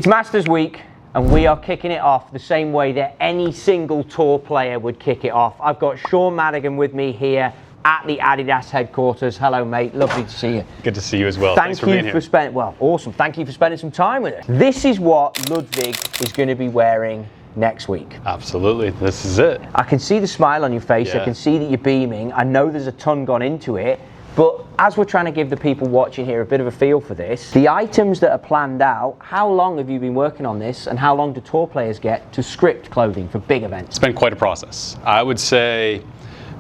It's Masters Week, and we are kicking it off the same way that any single tour player would kick it off. I've got Shaun Madigan with me here at the Adidas headquarters. Hello, mate. Lovely to see you. Good to see you as well. Thanks for being here. Awesome. Thank you for spending some time with us. This is what Ludvig is going to be wearing next week. Absolutely. This is it. I can see the smile on your face. Yeah. I can see that you're beaming. I know there's a ton gone into it. But as we're trying to give the people watching here a bit of a feel for this, the items that are planned out, how long have you been working on this, and how long do tour players get to script clothing for big events? It's been quite a process. I would say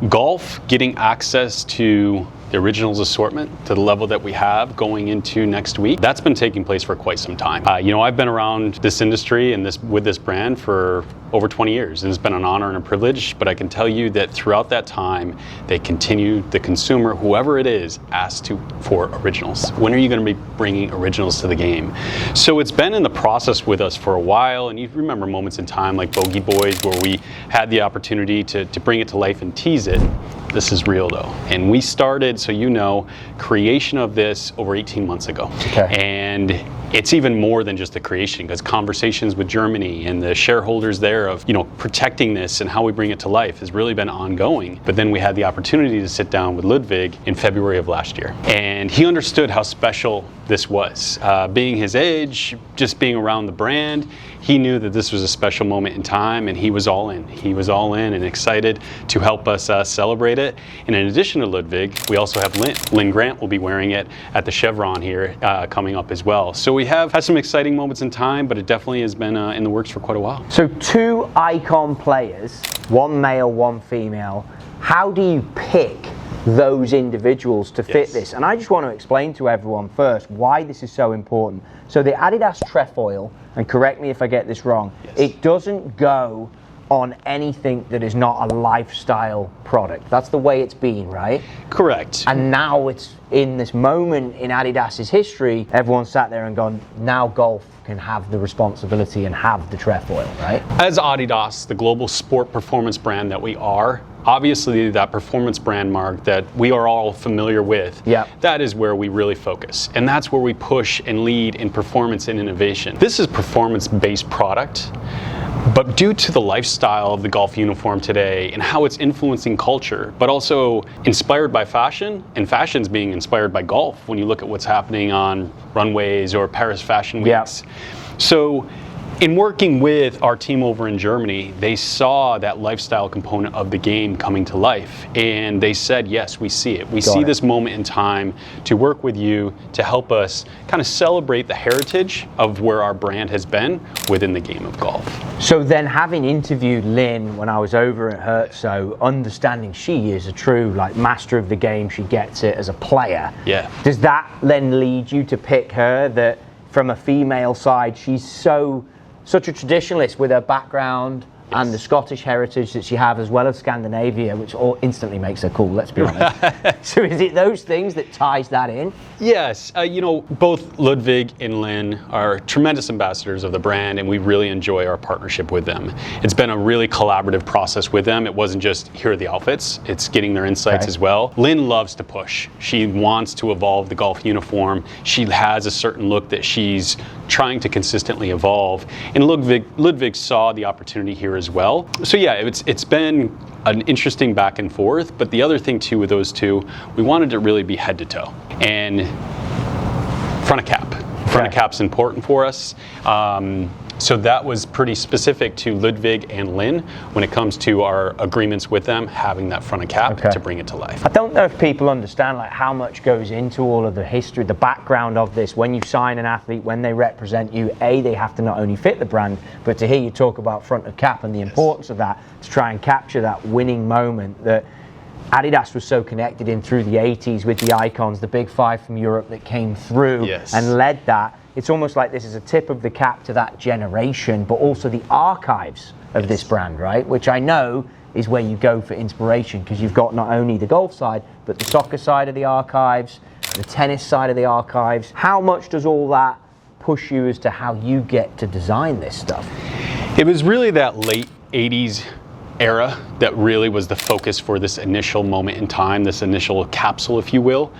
golf, getting access to the Originals assortment to the level that we have going into next week, that's been taking place for quite some time. I've been around this industry and with this brand for over 20 years, and it's been an honor and a privilege, but I can tell you that throughout that time, they continue, the consumer, whoever it is, asks for Originals. When are you going to be bringing Originals to the game? So it's been in the process with us for a while, and you remember moments in time like Bogey Boys where we had the opportunity to bring it to life and tease it. This is real though. And we started, so you know, creation of this over 18 months ago. Okay. And it's even more than just the creation, because conversations with Germany and the shareholders there of, protecting this and how we bring it to life has really been ongoing. But then we had the opportunity to sit down with Ludvig in February of last year. And he understood how special this was. Being his age, just being around the brand, he knew that this was a special moment in time, and he was all in. He was all in and excited to help us celebrate it. And in addition to Ludvig, we also have Lynn. Lynn Grant will be wearing it at the Chevron here coming up as well. So we have had some exciting moments in time, but it definitely has been in the works for quite a while. So 2 icon players, one male, one female. How do you pick those individuals to fit this? And I just want to explain to everyone first why this is so important. So the Adidas trefoil, and correct me if I get this wrong, it doesn't go on anything that is not a lifestyle product. That's the way it's been, right? Correct. And now it's in this moment in Adidas's history, everyone sat there and gone, now golf can have the responsibility and have the trefoil, right? As Adidas, the global sport performance brand that we are, obviously that performance brand mark that we are all familiar with, that is where we really focus. And that's where we push and lead in performance and innovation. This is performance-based product, but due to the lifestyle of the golf uniform today and how it's influencing culture, but also inspired by fashion, and fashion's being inspired by golf when you look at what's happening on runways or Paris Fashion Weeks. So in working with our team over in Germany, they saw that lifestyle component of the game coming to life, and they said, yes, we see it. We see this moment in time to work with you to help us kind of celebrate the heritage of where our brand has been within the game of golf. So then, having interviewed Lynn when I was over at Herzo, understanding she is a true master of the game, she gets it as a player. Yeah. Does that then lead you to pick her, that from a female side, she's such a traditionalist with her background and the Scottish heritage that she has, as well as Scandinavia, which all instantly makes her cool, let's be honest. So is it those things that ties that in? Yes, both Ludvig and Lynn are tremendous ambassadors of the brand, and we really enjoy our partnership with them. It's been a really collaborative process with them. It wasn't just here are the outfits, it's getting their insights as well. Lynn loves to push. She wants to evolve the golf uniform. She has a certain look that she's trying to consistently evolve, and Ludvig saw the opportunity here as well. So yeah, it's been an interesting back and forth, but the other thing too with those two, we wanted to really be head to toe, and front of cap. Front of cap's important for us. So that was pretty specific to Ludvig and Lynn when it comes to our agreements with them, having that front of cap to bring it to life. I don't know if people understand how much goes into all of the history, the background of this. When you sign an athlete, when they represent you, they have to not only fit the brand, but to hear you talk about front of cap and the importance of that, to try and capture that winning moment that Adidas was so connected in through the 80s with the icons, the big 5 from Europe that came through and led that. It's almost like this is a tip of the cap to that generation, but also the archives of this brand, right? Which I know is where you go for inspiration, because you've got not only the golf side, but the soccer side of the archives, the tennis side of the archives. How much does all that push you as to how you get to design this stuff? It was really that late 80s era that really was the focus for this initial moment in time, this initial capsule, if you will.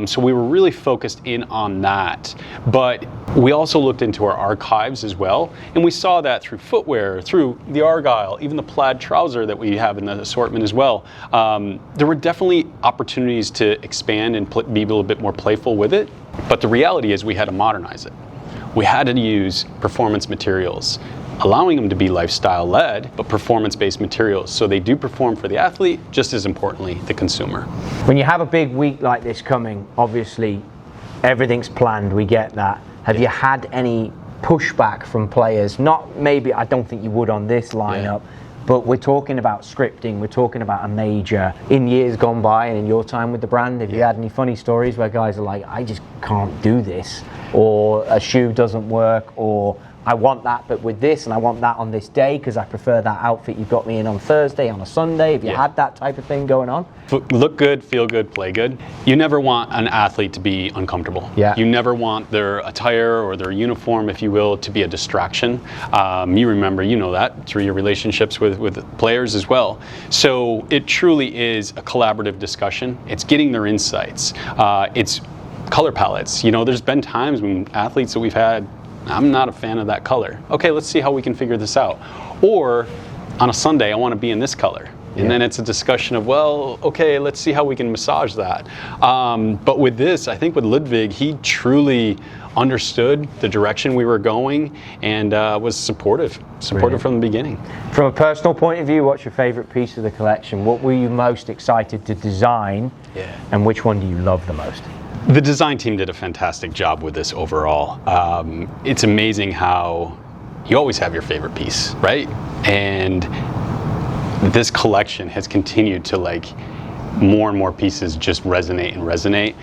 So we were really focused in on that. But we also looked into our archives as well, and we saw that through footwear, through the Argyle, even the plaid trouser that we have in the assortment as well. There were definitely opportunities to expand and be a little bit more playful with it, but the reality is we had to modernize it. We had to use performance materials, allowing them to be lifestyle-led, but performance-based materials. So they do perform for the athlete, just as importantly, the consumer. When you have a big week like this coming, obviously everything's planned, we get that. Have you had any pushback from players? Not maybe, I don't think you would on this lineup, but we're talking about scripting, we're talking about a major. In years gone by and in your time with the brand, have you had any funny stories where guys are like, I just can't do this, or a shoe doesn't work, or I want that but with this, and I want that on this day because I prefer that outfit you've got me in on Thursday, on a Sunday? Have you had that type of thing going on? Look good, feel good, play good. You never want an athlete to be uncomfortable. You never want their attire or their uniform, if you will, to be a distraction. You remember, you know that through your relationships with players as well. So it truly is a collaborative discussion. It's getting their insights. It's color palettes. You know, there's been times when athletes that we've had, I'm not a fan of that color. Okay, let's see how we can figure this out. Or on a Sunday, I want to be in this color. And then it's a discussion of, well, okay, let's see how we can massage that. But with this, I think with Ludvig, he truly understood the direction we were going and was supportive from the beginning. From a personal point of view, what's your favorite piece of the collection? What were you most excited to design? And which one do you love the most? The design team did a fantastic job with this overall. It's amazing how you always have your favorite piece, right? And this collection has continued to, like, more and more pieces just resonate.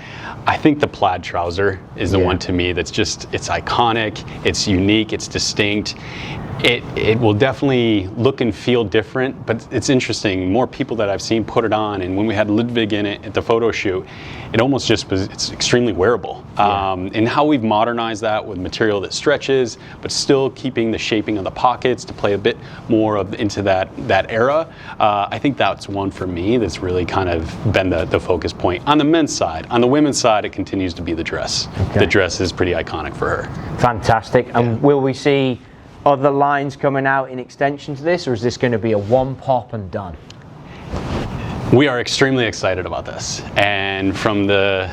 I think the plaid trouser is the one to me that's just, it's iconic, it's unique, it's distinct. It will definitely look and feel different, but it's interesting. More people that I've seen put it on, and when we had Ludvig in it at the photo shoot, it almost just was, it's extremely wearable. And how we've modernized that with material that stretches, but still keeping the shaping of the pockets to play a bit more into that era. I think that's one for me that's really kind of been the focus point. On the men's side, on the women's side, it continues to be the dress. The dress is pretty iconic for her. Fantastic. And will we see other lines coming out in extension to this, or is this going to be a one pop and done? We are extremely excited about this, and from the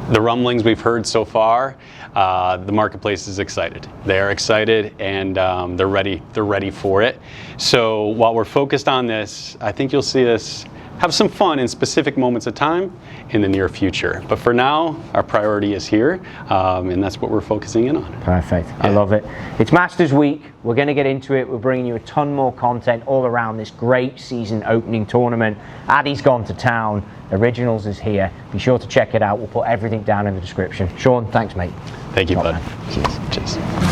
rumblings we've heard so far, the marketplace is excited. They are excited, and they're ready for it. So while we're focused on this, I think you'll see us have some fun in specific moments of time in the near future. But for now, our priority is here, and that's what we're focusing in on. Perfect. I love it. It's Masters Week. We're going to get into it. We're bringing you a ton more content all around this great season opening tournament. Adi's gone to town. Originals is here. Be sure to check it out. We'll put everything down in the description. Shaun, thanks, mate. Thank you, bud. Cheers. Cheers.